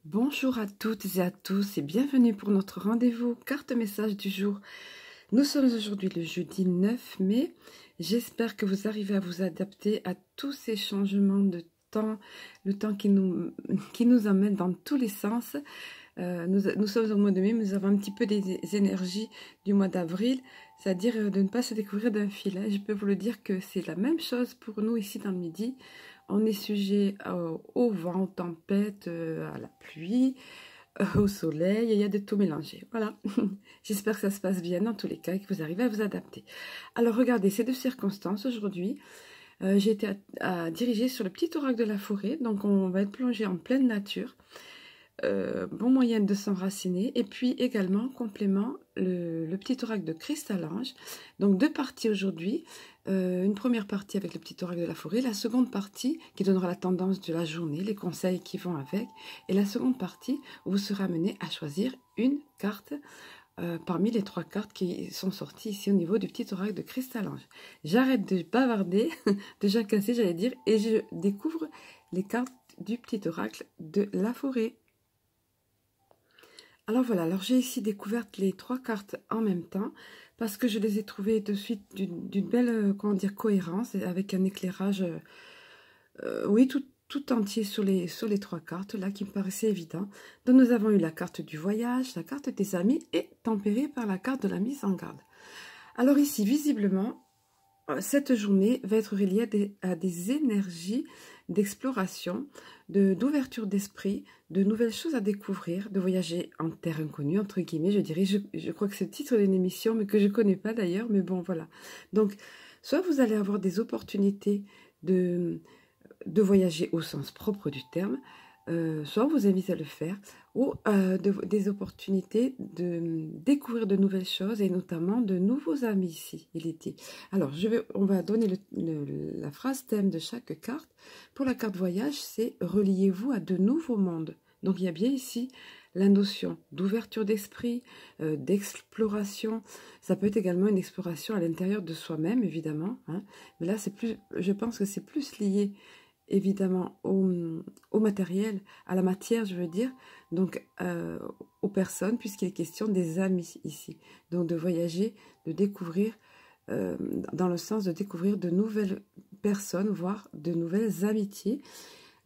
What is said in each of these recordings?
Bonjour à toutes et à tous et bienvenue pour notre rendez-vous carte message du jour. Nous sommes aujourd'hui le jeudi 9 mai. J'espère que vous arrivez à vous adapter à tous ces changements de temps, le temps qui nous emmène dans tous les sens. Nous sommes au mois de mai, mais nous avons un petit peu des énergies du mois d'avril, c'est-à-dire de ne pas se découvrir d'un fil. Je peux vous le dire que c'est la même chose pour nous ici dans le Midi. On est sujet au vent, aux tempêtes, à la pluie, au soleil, il y a de tout mélangé. Voilà, j'espère que ça se passe bien dans tous les cas et que vous arrivez à vous adapter. Alors regardez, ces deux circonstances aujourd'hui. J'ai été à diriger sur le petit oracle de la forêt, donc on va être plongé en pleine nature. Bon moyen de s'enraciner, et puis également complément le petit oracle de Cristal-Ange. Donc deux parties aujourd'hui, une première partie avec le petit oracle de la forêt, la seconde partie qui donnera la tendance de la journée, les conseils qui vont avec, et la seconde partie où vous serez amené à choisir une carte parmi les trois cartes qui sont sorties ici au niveau du petit oracle de Cristal-Ange. J'arrête de bavarder, de jacasser j'allais dire, et je découvre les cartes du petit oracle de la forêt. Alors voilà, alors j'ai ici découvert les trois cartes en même temps parce que je les ai trouvées de suite d'une belle comment dire, cohérence avec un éclairage oui, tout entier sur les trois cartes là qui me paraissait évident. Donc nous avons eu la carte du voyage, la carte des amis et tempérée par la carte de la mise en garde. Alors ici, visiblement, cette journée va être reliée à des énergies d'exploration, d'ouverture d'esprit, de nouvelles choses à découvrir, de voyager en terre inconnue, entre guillemets, je dirais. Je crois que c'est le titre d'une émission, mais que je ne connais pas d'ailleurs, mais bon, voilà. Donc, soit vous allez avoir des opportunités de voyager au sens propre du terme, soit on vous invite à le faire, ou des opportunités de découvrir de nouvelles choses et notamment de nouveaux amis ici, il est dit. Alors, on va donner la phrase thème de chaque carte. Pour la carte voyage, c'est « Reliez-vous à de nouveaux mondes ». Donc, il y a bien ici la notion d'ouverture d'esprit, d'exploration. Ça peut être également une exploration à l'intérieur de soi-même, évidemment. Hein. Mais là, je pense que c'est plus lié évidemment au matériel, à la matière, je veux dire, donc aux personnes, puisqu'il est question des amis ici. Donc de voyager, de découvrir, dans le sens de découvrir de nouvelles personnes, voire de nouvelles amitiés.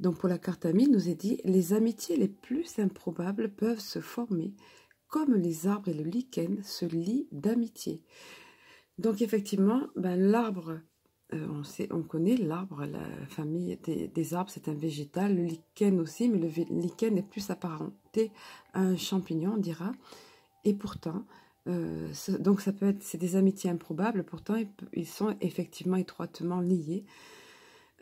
Donc pour la carte amie, il nous est dit, les amitiés les plus improbables peuvent se former, comme les arbres et le lichen se lient d'amitié. Donc effectivement, ben, l'arbre... on connaît l'arbre, la famille des arbres, c'est un végétal, le lichen aussi, mais le lichen est plus apparenté à un champignon, on dira. Et pourtant, donc ça peut être, c'est des amitiés improbables, pourtant ils sont effectivement étroitement liés.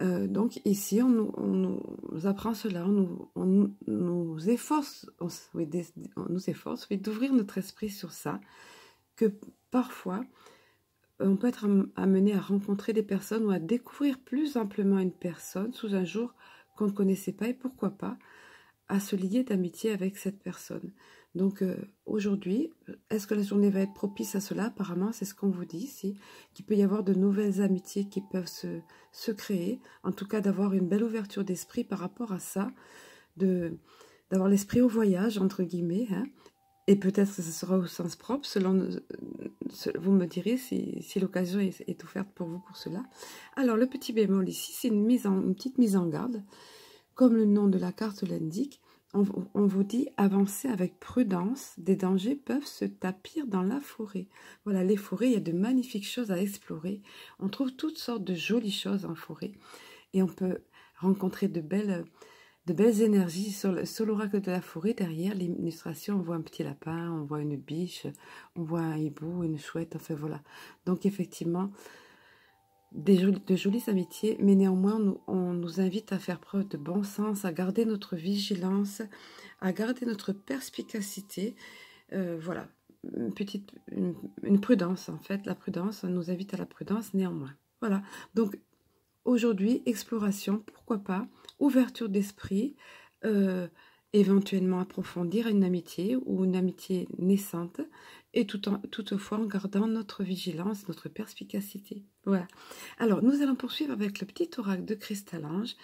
Donc ici, on nous apprend cela, on nous efforce, on nous efforce d'ouvrir notre esprit sur ça, que parfois, on peut être amené à rencontrer des personnes ou à découvrir plus amplement une personne sous un jour qu'on ne connaissait pas et pourquoi pas à se lier d'amitié avec cette personne. Donc aujourd'hui, est-ce que la journée va être propice à cela? Apparemment, c'est ce qu'on vous dit ici, qu'il peut y avoir de nouvelles amitiés qui peuvent se créer, en tout cas d'avoir une belle ouverture d'esprit par rapport à ça, d'avoir l'esprit au voyage, entre guillemets, hein. Et peut-être que ce sera au sens propre, selon vous me direz si l'occasion est offerte pour vous pour cela. Alors, le petit bémol ici, c'est une petite mise en garde. Comme le nom de la carte l'indique, on vous dit avancer avec prudence, des dangers peuvent se tapir dans la forêt. Voilà, les forêts, il y a de magnifiques choses à explorer. On trouve toutes sortes de jolies choses en forêt. Et on peut rencontrer de belles énergies sur l'oracle de la forêt. Derrière l'illustration, on voit un petit lapin, on voit une biche, on voit un hibou, une chouette, enfin voilà. Donc effectivement, de jolies amitiés, mais néanmoins, on nous invite à faire preuve de bon sens, à garder notre vigilance, à garder notre perspicacité. Voilà, une prudence en fait. La prudence, on nous invite à la prudence néanmoins. Voilà, donc aujourd'hui, exploration, pourquoi pas, ouverture d'esprit, éventuellement approfondir une amitié ou une amitié naissante, et toutefois en gardant notre vigilance, notre perspicacité. Voilà. Alors, nous allons poursuivre avec le petit oracle de Cristal-Ange,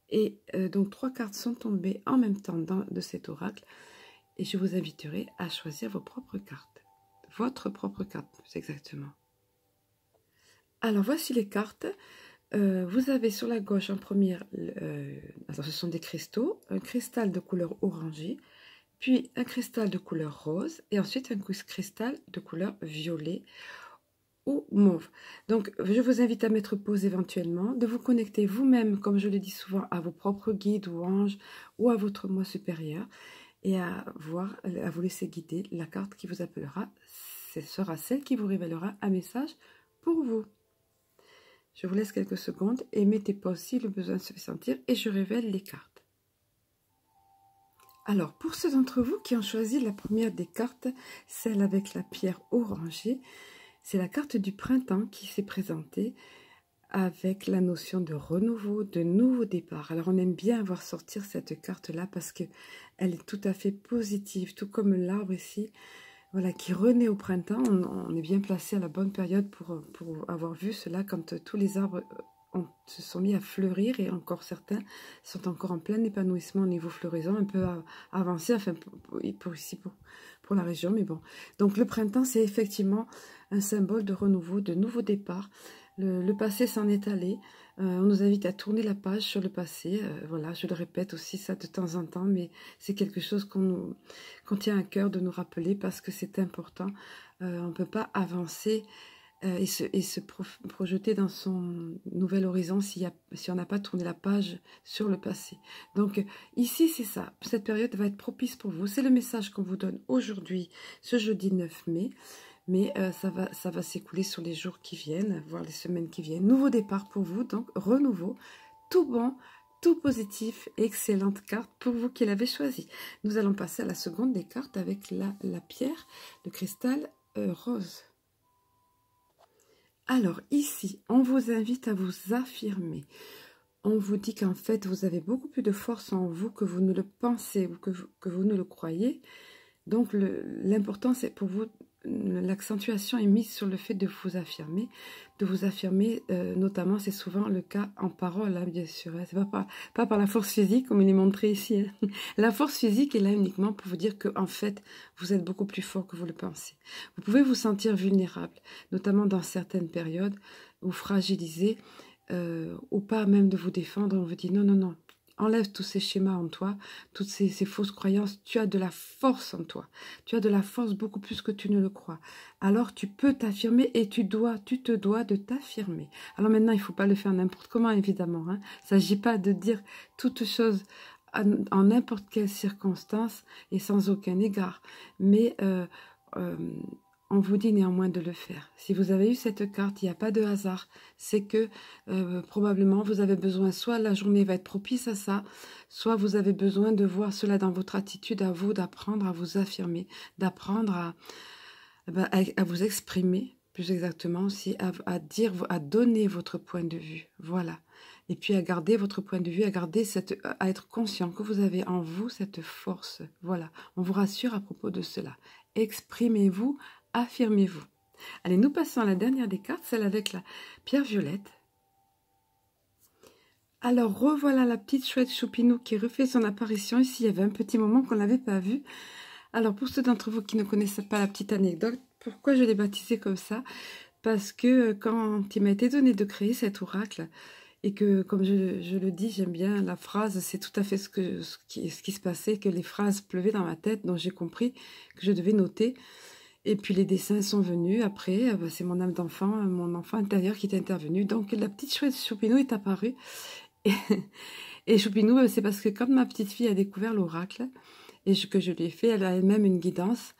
Et donc 3 cartes sont tombées en même temps de cet oracle. Et je vous inviterai à choisir vos propres cartes. Votre propre carte, plus exactement. Alors voici les cartes. Vous avez sur la gauche en première, alors ce sont des cristaux, un cristal de couleur orangée, puis un cristal de couleur rose, et ensuite un cristal de couleur violet ou mauve. Donc, je vous invite à mettre pause éventuellement, de vous connecter vous-même, comme je le dis souvent, à vos propres guides ou anges, ou à votre moi supérieur, et à vous laisser guider. La carte qui vous appellera, ce sera celle qui vous révélera un message pour vous. Je vous laisse quelques secondes et mettez pause si le besoin se fait sentir et je révèle les cartes. Alors, pour ceux d'entre vous qui ont choisi la première des cartes, celle avec la pierre orangée, c'est la carte du printemps qui s'est présentée avec la notion de renouveau, de nouveau départ. Alors, on aime bien voir sortir cette carte-là parce qu'elle est tout à fait positive, tout comme l'arbre ici. Voilà, qui renaît au printemps. On est bien placé à la bonne période pour avoir vu cela quand tous les arbres se sont mis à fleurir et encore certains sont encore en plein épanouissement au niveau floraison, un peu avancé, enfin pour la région, mais bon. Donc le printemps, c'est effectivement un symbole de renouveau, de nouveau départ. Le passé s'en est allé. On nous invite à tourner la page sur le passé. Voilà, je le répète aussi ça de temps en temps, mais c'est quelque chose qu'on tient à cœur de nous rappeler parce que c'est important. On ne peut pas avancer et se projeter dans son nouvel horizon si on n'a pas tourné la page sur le passé. Donc ici, c'est ça. Cette période va être propice pour vous. C'est le message qu'on vous donne aujourd'hui, ce jeudi 9 mai. Mais ça va s'écouler sur les jours qui viennent, voire les semaines qui viennent. Nouveau départ pour vous, donc renouveau, tout bon, tout positif, excellente carte pour vous qui l'avez choisi. Nous allons passer à la seconde des cartes avec la pierre, le cristal rose. Alors ici, on vous invite à vous affirmer. On vous dit qu'en fait, vous avez beaucoup plus de force en vous que vous ne le pensez ou que vous ne le croyez. Donc l'important, c'est pour vous, l'accentuation est mise sur le fait de vous affirmer. Notamment, c'est souvent le cas en parole, hein, bien sûr. Hein, c'est pas par la force physique, comme il est montré ici. Hein. La force physique est là uniquement pour vous dire que en fait, vous êtes beaucoup plus fort que vous le pensez. Vous pouvez vous sentir vulnérable, notamment dans certaines périodes, ou fragilisé, ou pas même de vous défendre. On vous dit non, non, non. Enlève tous ces schémas en toi, toutes ces fausses croyances. Tu as de la force en toi. Tu as de la force beaucoup plus que tu ne le crois. Alors tu peux t'affirmer et tu te dois de t'affirmer. Alors maintenant, il ne faut pas le faire n'importe comment, évidemment. Hein. Il ne s'agit pas de dire toutes choses en n'importe quelle circonstance et sans aucun égard. Mais on vous dit néanmoins de le faire. Si vous avez eu cette carte, il n'y a pas de hasard. C'est que probablement vous avez besoin, soit la journée va être propice à ça, soit vous avez besoin de voir cela dans votre attitude à vous, d'apprendre à vous affirmer, d'apprendre à vous exprimer, plus exactement aussi, à donner votre point de vue. Voilà. Et puis à garder votre point de vue, à être conscient que vous avez en vous cette force. Voilà. On vous rassure à propos de cela. Exprimez-vous. Affirmez-vous. Allez, nous passons à la dernière des cartes, celle avec la pierre violette. Alors, revoilà la petite chouette Choupinou qui refait son apparition. Ici, il y avait un petit moment qu'on ne l'avait pas vue. Alors, pour ceux d'entre vous qui ne connaissaient pas la petite anecdote, pourquoi je l'ai baptisée comme ça? Parce que quand il m'a été donné de créer cet oracle, et que, comme je le dis, j'aime bien la phrase, c'est tout à fait ce qui se passait, que les phrases pleuvaient dans ma tête, donc j'ai compris que je devais noter. Et puis les dessins sont venus après, c'est mon âme d'enfant, mon enfant intérieur qui est intervenu. Donc la petite chouette Choupinou est apparue. Et Choupinou, c'est parce que quand ma petite fille a découvert l'oracle, et que je lui ai fait, elle a elle-même une guidance,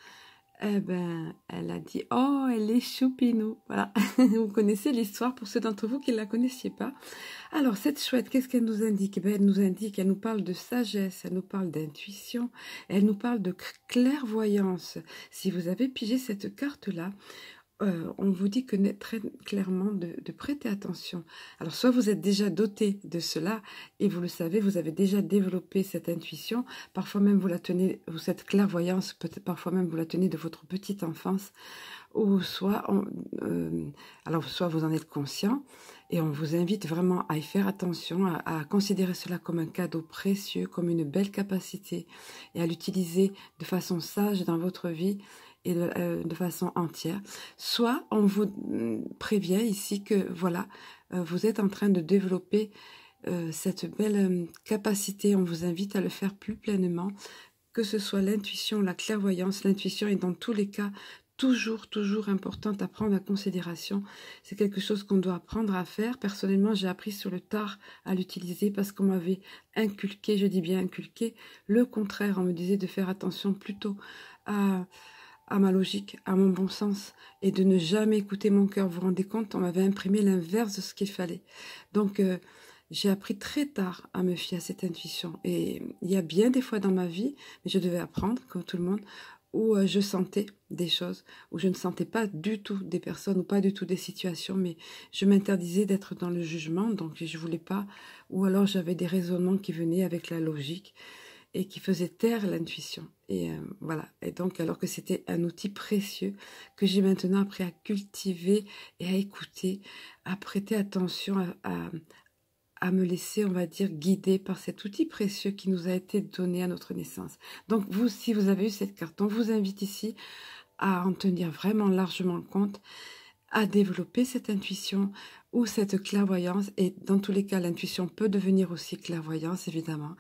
eh ben, elle a dit « Oh, elle est Choupinou !» Voilà, vous connaissez l'histoire pour ceux d'entre vous qui ne la connaissiez pas. Alors, cette chouette, qu'est-ce qu'elle nous indique? Ben, elle nous parle de sagesse, elle nous parle d'intuition, elle nous parle de clairvoyance. Si vous avez pigé cette carte-là, on vous dit que très clairement de prêter attention. Alors, soit vous êtes déjà doté de cela, et vous le savez, vous avez déjà développé cette intuition, parfois même vous la tenez, ou cette clairvoyance, peut-être parfois même vous la tenez de votre petite enfance, ou soit, soit vous en êtes conscient, Et on vous invite vraiment à y faire attention, à considérer cela comme un cadeau précieux, comme une belle capacité, et à l'utiliser de façon sage dans votre vie et de façon entière. Soit on vous prévient ici que voilà, vous êtes en train de développer cette belle capacité, on vous invite à le faire plus pleinement, que ce soit l'intuition, la clairvoyance. L'intuition est dans tous les cas toujours importante à prendre en considération. C'est quelque chose qu'on doit apprendre à faire. Personnellement, j'ai appris sur le tard à l'utiliser parce qu'on m'avait inculqué, je dis bien inculqué, le contraire. On me disait de faire attention plutôt à ma logique, à mon bon sens, et de ne jamais écouter mon cœur. Vous vous rendez compte, on m'avait imprimé l'inverse de ce qu'il fallait. Donc, j'ai appris très tard à me fier à cette intuition. Et il y a bien des fois dans ma vie, mais je devais apprendre, comme tout le monde, où je sentais des choses, où je ne sentais pas du tout des personnes ou pas du tout des situations, mais je m'interdisais d'être dans le jugement, donc je voulais pas, ou alors j'avais des raisonnements qui venaient avec la logique et qui faisaient taire l'intuition. Et voilà, et donc alors que c'était un outil précieux que j'ai maintenant appris à cultiver et à écouter, à prêter attention, à me laisser, on va dire, guider par cet outil précieux qui nous a été donné à notre naissance. Donc vous, si vous avez eu cette carte, on vous invite ici à en tenir vraiment largement compte, à développer cette intuition ou cette clairvoyance, et dans tous les cas, l'intuition peut devenir aussi clairvoyance, évidemment.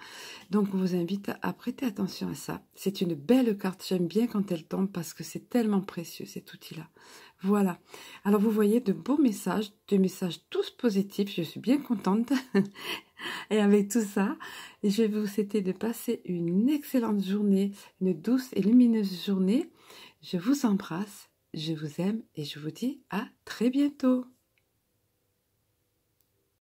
Donc, on vous invite à prêter attention à ça. C'est une belle carte, j'aime bien quand elle tombe parce que c'est tellement précieux, cet outil-là. Voilà. Alors, vous voyez de beaux messages, des messages tous positifs, je suis bien contente. Et avec tout ça, je vais vous souhaiter de passer une excellente journée, une douce et lumineuse journée. Je vous embrasse. Je vous aime et je vous dis à très bientôt.